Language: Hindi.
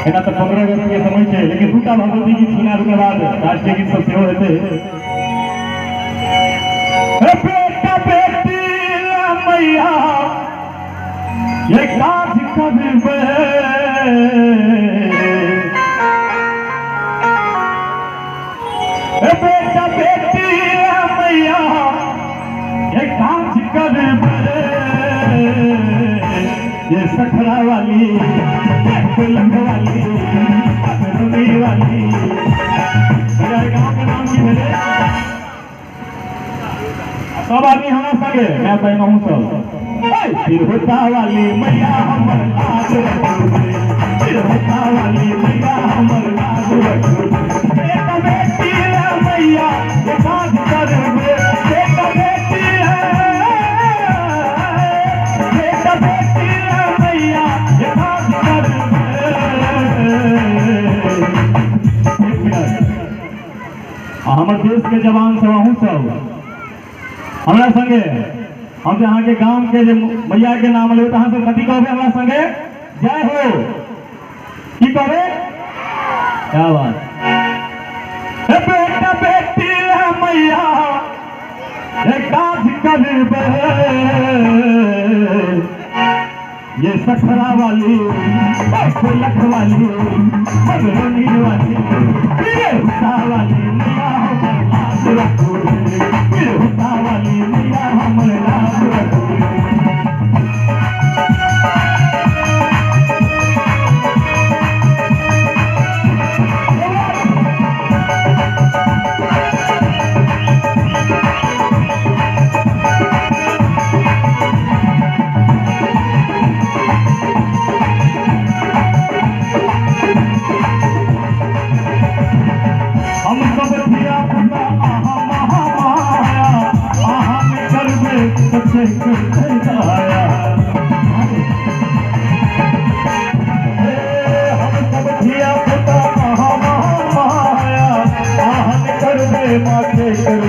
एना तो 15 अगस्त के समय है, लेकिन दूटा भगवती गीत सुना के बाद राष्ट्रीय गीत सब सेहो हेतै। बेटा बेटी मैया ये काज करबे, बेटा बेटी मैया ये काज करबे, ये सखरा वाली लंग वाली रुनी वाली। मेरा गाँव का नाम की है, सब आदमी हमारा संगे मैं कहना हूँ सब। तिरहुता वाली मैया हमर लाज रखोगे, तिरहुता वाली मैया हमर लाज रखोगे। बेटा बेटी मैया ये काज करबे, बेटा बेटी मैया ये काज करबे। हमर देश के जवान सब अहूँ सब हमरा संगे, हम यहाँ के गांव के मैया के नाम ले तहाँ से कथी कहबे हमरा संगे? जय हो। की कहबे? क्या बात। बेटा बेटी मैया ये काज करबे, ये सखरा वाली लख वाली मगरनी वाली तिरहुता वाली मैया हमर लाज रखोगे, तिरहुता वाली मैया हमर लाज रखोगे। माथे कर